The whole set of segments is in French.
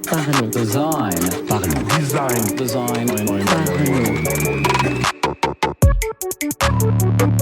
Parlons. Design. Parlons.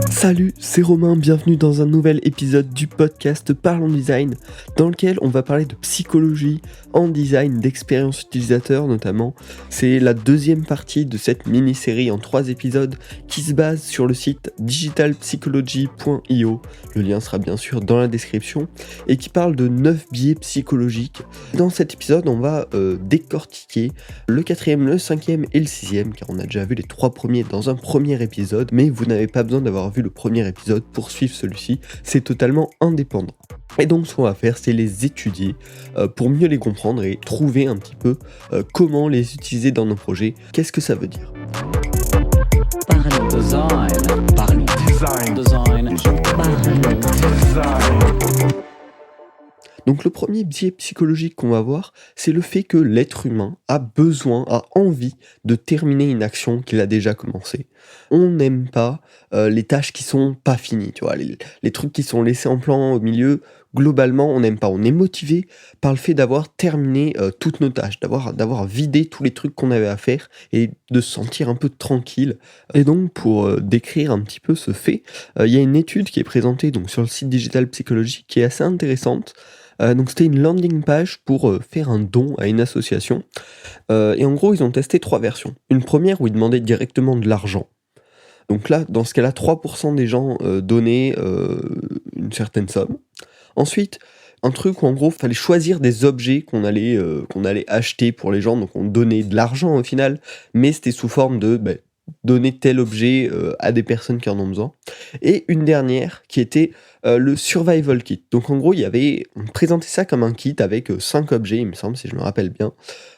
Salut, c'est Romain, bienvenue dans un nouvel épisode du podcast Parlons Design, dans lequel on va parler de psychologie en design, d'expérience utilisateur notamment. C'est la deuxième partie de cette mini-série en 3 épisodes qui se base sur le site digitalpsychology.io, le lien sera bien sûr dans la description, et qui parle de 9 biais psychologiques. Dans cet épisode, on va décortiquer le 4e, le 5e et le 6e, car on a déjà vu les 3 premiers dans un premier épisode, mais vous n'avez pas besoin d'avoir vu le premier épisode pour suivre celui-ci, c'est totalement indépendant. Et donc ce qu'on va faire, c'est les étudier pour mieux les comprendre et trouver un petit peu comment les utiliser dans nos projets. Qu'est-ce que ça veut dire ? Parlons. Design. Parlons. Design. Donc le premier biais psychologique qu'on va voir, c'est le fait que l'être humain a besoin, a envie de terminer une action qu'il a déjà commencée. On n'aime pas les tâches qui sont pas finies, tu vois, les trucs qui sont laissés en plan au milieu. Globalement, on n'aime pas. On est motivé par le fait d'avoir terminé toutes nos tâches, d'avoir vidé tous les trucs qu'on avait à faire et de se sentir un peu tranquille. Et donc, pour décrire un petit peu ce fait, il y a une étude qui est présentée donc, sur le site Digital Psychology qui est assez intéressante. Donc c'était une landing page pour faire un don à une association. Et en gros, ils ont testé 3 versions. Une première où ils demandaient directement de l'argent. Donc là, dans ce cas-là, 3% des gens donnaient une certaine somme. Ensuite, un truc où en gros, il fallait choisir des objets qu'on allait acheter pour les gens. Donc on donnait de l'argent au final, mais c'était sous forme de donner tel objet à des personnes qui en ont besoin. Et une dernière qui était le survival kit. Donc en gros, on présentait ça comme un kit avec 5 objets, il me semble, si je me rappelle bien.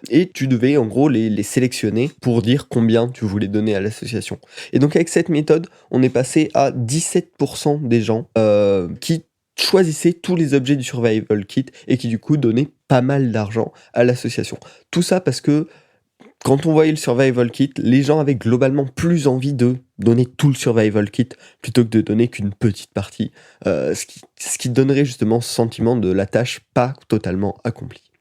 Et tu devais en gros les sélectionner pour dire combien tu voulais donner à l'association. Et donc avec cette méthode, on est passé à 17% des gens qui choisissaient tous les objets du survival kit et qui du coup donnaient pas mal d'argent à l'association. Tout ça parce que quand on voyait le survival kit, les gens avaient globalement plus envie de donner tout le survival kit plutôt que de donner qu'une petite partie, ce qui donnerait justement ce sentiment de la tâche pas totalement accomplie.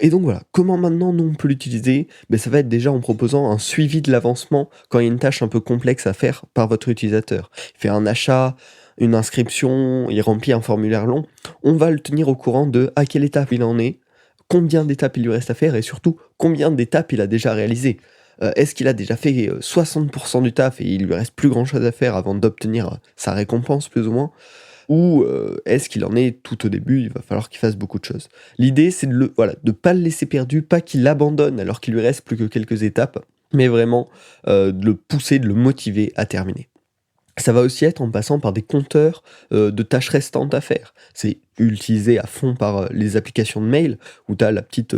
Et donc voilà, comment maintenant nous on peut l'utiliser ? Ça va être déjà en proposant un suivi de l'avancement quand il y a une tâche un peu complexe à faire par votre utilisateur. Il fait un achat, une inscription, il remplit un formulaire long, on va le tenir au courant de à quelle étape il en est, combien d'étapes il lui reste à faire et surtout combien d'étapes il a déjà réalisé. Est-ce qu'il a déjà fait 60% du taf et il lui reste plus grand chose à faire avant d'obtenir sa récompense plus ou moins ? Ou est-ce qu'il en est tout au début, il va falloir qu'il fasse beaucoup de choses. L'idée c'est de pas le laisser perdu, pas qu'il abandonne alors qu'il lui reste plus que quelques étapes, mais vraiment de le pousser, de le motiver à terminer. Ça va aussi être en passant par des compteurs de tâches restantes à faire. C'est utilisé à fond par les applications de mail, où tu as la petite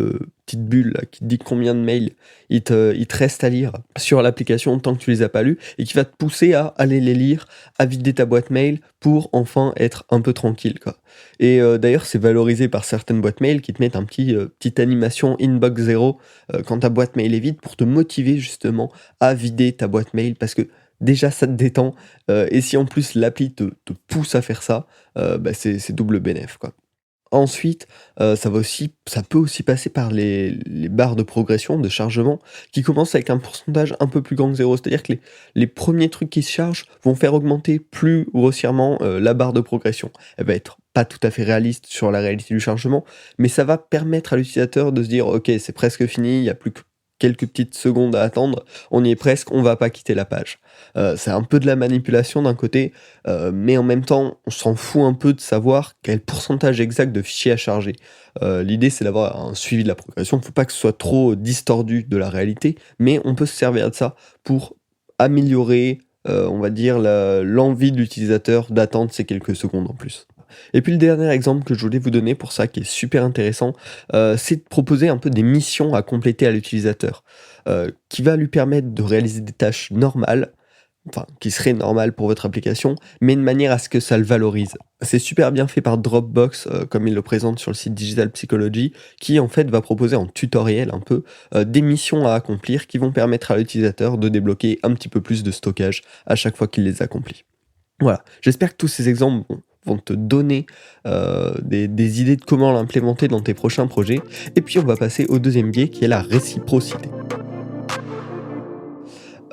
bulle là, qui te dit combien de mails il te reste à lire sur l'application tant que tu les as pas lus, et qui va te pousser à aller les lire, à vider ta boîte mail pour enfin être un peu tranquille, quoi. Et d'ailleurs, c'est valorisé par certaines boîtes mail qui te mettent un petite animation inbox 0 quand ta boîte mail est vide pour te motiver justement à vider ta boîte mail, parce que déjà ça te détend, et si en plus l'appli te pousse à faire ça, c'est double bénéf, quoi. Ensuite, ça peut aussi passer par les barres de progression, de chargement, qui commencent avec un pourcentage un peu plus grand que 0. C'est-à-dire que les premiers trucs qui se chargent vont faire augmenter plus grossièrement la barre de progression. Elle va être pas tout à fait réaliste sur la réalité du chargement, mais ça va permettre à l'utilisateur de se dire « Ok, c'est presque fini, il n'y a plus que quelques petites secondes à attendre, on y est presque, on va pas quitter la page ». C'est un peu de la manipulation d'un côté, mais en même temps, on s'en fout un peu de savoir quel pourcentage exact de fichiers à charger. L'idée, c'est d'avoir un suivi de la progression. Il ne faut pas que ce soit trop distordu de la réalité, mais on peut se servir de ça pour améliorer, on va dire, l'envie de l'utilisateur d'attendre ces quelques secondes en plus. Et puis le dernier exemple que je voulais vous donner pour ça, qui est super intéressant, c'est de proposer un peu des missions à compléter à l'utilisateur, qui va lui permettre de réaliser des tâches normales, qui seraient normales pour votre application, mais de manière à ce que ça le valorise. C'est super bien fait par Dropbox, comme il le présente sur le site Digital Psychology, qui en fait va proposer en tutoriel un peu des missions à accomplir qui vont permettre à l'utilisateur de débloquer un petit peu plus de stockage à chaque fois qu'il les accomplit. Voilà, j'espère que tous ces exemples vont te donner des idées de comment l'implémenter dans tes prochains projets. Et puis on va passer au deuxième biais qui est la réciprocité.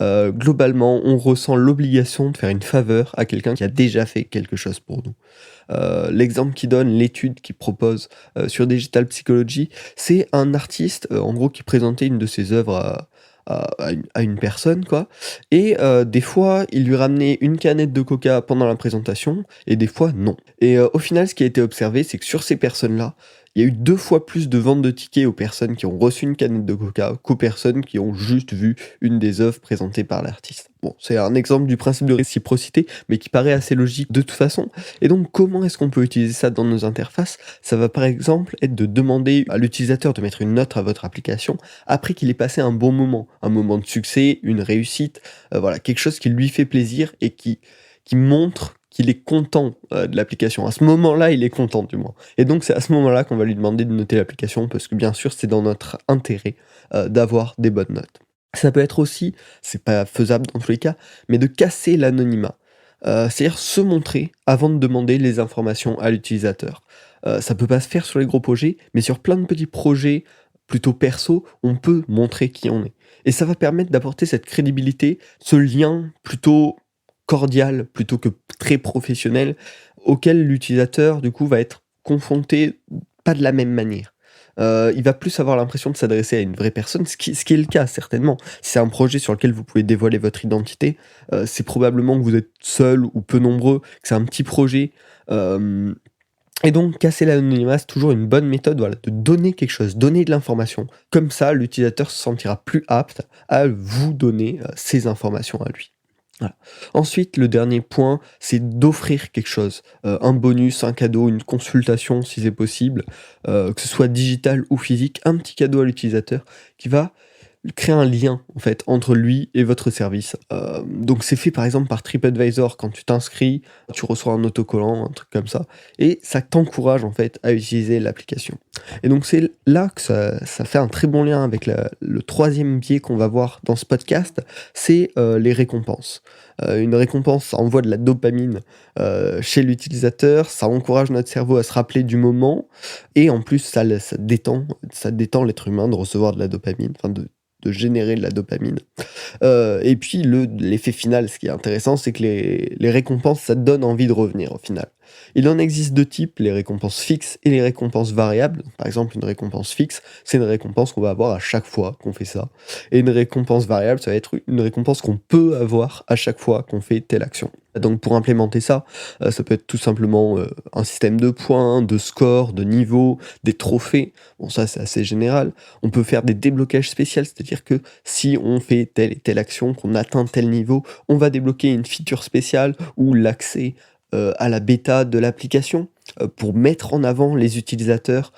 Globalement, on ressent l'obligation de faire une faveur à quelqu'un qui a déjà fait quelque chose pour nous. L'exemple qu'il donne, l'étude qu'il propose sur Digital Psychology, c'est un artiste, en gros, qui présentait une de ses œuvres à une personne, quoi. Et des fois, il lui ramenait une canette de coca pendant la présentation, et des fois, non. Et au final, ce qui a été observé, c'est que sur ces personnes-là, il y a eu 2 fois plus de ventes de tickets aux personnes qui ont reçu une canette de coca qu'aux personnes qui ont juste vu une des œuvres présentées par l'artiste. Bon, c'est un exemple du principe de réciprocité, mais qui paraît assez logique de toute façon. Et donc, comment est-ce qu'on peut utiliser ça dans nos interfaces? Ça va par exemple être de demander à l'utilisateur de mettre une note à votre application après qu'il ait passé un bon moment de succès, une réussite, voilà, quelque chose qui lui fait plaisir et qui montre qu'il est content de l'application. À ce moment-là, il est content du moins. Et donc, c'est à ce moment-là qu'on va lui demander de noter l'application parce que bien sûr, c'est dans notre intérêt d'avoir des bonnes notes. Ça peut être aussi, c'est pas faisable dans tous les cas, mais de casser l'anonymat. C'est-à-dire se montrer avant de demander les informations à l'utilisateur. Ça peut pas se faire sur les gros projets, mais sur plein de petits projets plutôt perso, on peut montrer qui on est. Et ça va permettre d'apporter cette crédibilité, ce lien plutôt cordial, plutôt que très professionnel, auquel l'utilisateur, du coup, va être confronté pas de la même manière. Il va plus avoir l'impression de s'adresser à une vraie personne, ce qui est le cas certainement. Si c'est un projet sur lequel vous pouvez dévoiler votre identité, c'est probablement que vous êtes seul ou peu nombreux, que c'est un petit projet, et donc casser l'anonymat, c'est toujours une bonne méthode, voilà, de donner quelque chose, donner de l'information. Comme ça, l'utilisateur se sentira plus apte à vous donner, ces informations à lui. Voilà. Ensuite, le dernier point, c'est d'offrir quelque chose, un bonus, un cadeau, une consultation si c'est possible, que ce soit digital ou physique, un petit cadeau à l'utilisateur qui va créer un lien en fait entre lui et votre service. Donc c'est fait par exemple par TripAdvisor. Quand tu t'inscris, tu reçois un autocollant, un truc comme ça, et ça t'encourage en fait à utiliser l'application. Et donc c'est là que ça fait un très bon lien avec le troisième biais qu'on va voir dans ce podcast, c'est les récompenses. Une récompense, ça envoie de la dopamine chez l'utilisateur, ça encourage notre cerveau à se rappeler du moment, et en plus ça détend l'être humain de recevoir de la dopamine, enfin de générer de la dopamine. Et puis l'effet final, ce qui est intéressant, c'est que les récompenses, ça te donne envie de revenir au final. Il en existe 2 types, les récompenses fixes et les récompenses variables. Par exemple, une récompense fixe, c'est une récompense qu'on va avoir à chaque fois qu'on fait ça. Et une récompense variable, ça va être une récompense qu'on peut avoir à chaque fois qu'on fait telle action. Donc pour implémenter ça, ça peut être tout simplement un système de points, de scores, de niveaux, des trophées. Bon, ça c'est assez général. On peut faire des déblocages spéciaux, c'est-à-dire que si on fait telle et telle action, qu'on atteint tel niveau, on va débloquer une feature spéciale ou l'accès à la bêta de l'application pour mettre en avant les utilisateurs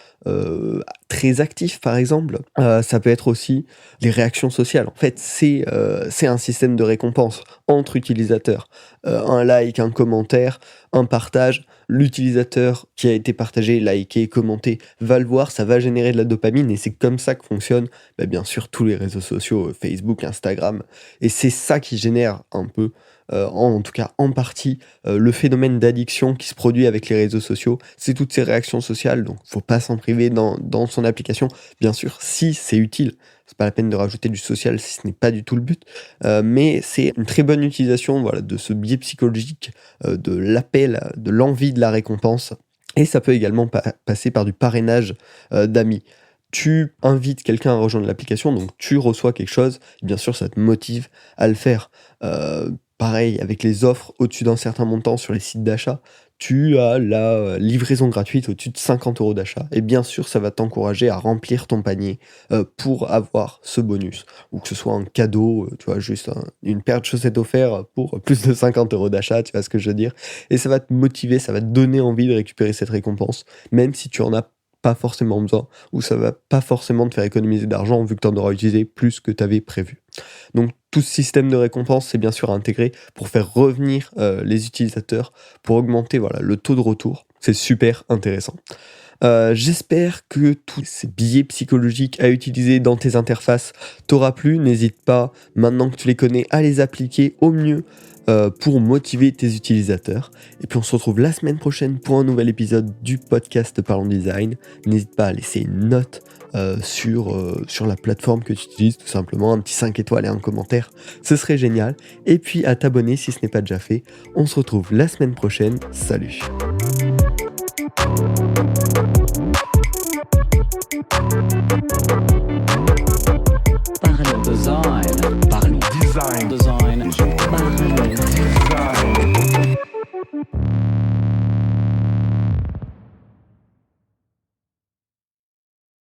très actifs par exemple. Ça peut être aussi les réactions sociales. En fait, c'est un système de récompense entre utilisateurs. Un like, un commentaire, un partage. L'utilisateur qui a été partagé, liké, commenté va le voir, ça va générer de la dopamine et c'est comme ça que fonctionnent bien sûr tous les réseaux sociaux, Facebook, Instagram. Et c'est ça qui génère un peu en tout cas en partie, le phénomène d'addiction qui se produit avec les réseaux sociaux, c'est toutes ces réactions sociales, donc faut pas s'en priver dans son application. Bien sûr, si c'est utile, c'est pas la peine de rajouter du social si ce n'est pas du tout le but, mais c'est une très bonne utilisation, voilà, de ce biais psychologique, de l'appel, de l'envie de la récompense, et ça peut également passer par du parrainage d'amis. Tu invites quelqu'un à rejoindre l'application, donc tu reçois quelque chose, et bien sûr ça te motive à le faire. Pareil, avec les offres au-dessus d'un certain montant sur les sites d'achat, tu as la livraison gratuite au-dessus de 50 € d'achat. Et bien sûr, ça va t'encourager à remplir ton panier pour avoir ce bonus. Ou que ce soit un cadeau, tu vois, juste une paire de chaussettes offertes pour plus de 50 € d'achat, tu vois ce que je veux dire. Et ça va te motiver, ça va te donner envie de récupérer cette récompense, même si tu en as pas forcément besoin, ou ça va pas forcément te faire économiser d'argent vu que tu en auras utilisé plus que tu avais prévu. Donc tout ce système de récompense, c'est bien sûr à intégrer pour faire revenir les utilisateurs, pour augmenter voilà, le taux de retour. C'est super intéressant. J'espère que tous ces biais psychologiques à utiliser dans tes interfaces t'aura plu. N'hésite pas, maintenant que tu les connais, à les appliquer au mieux pour motiver tes utilisateurs. Et puis on se retrouve la semaine prochaine pour un nouvel épisode du podcast Parlons Design. N'hésite pas à laisser une note sur la plateforme que tu utilises, tout simplement, un petit 5 étoiles et un commentaire, ce serait génial. Et puis à t'abonner si ce n'est pas déjà fait. On se retrouve la semaine prochaine. Salut!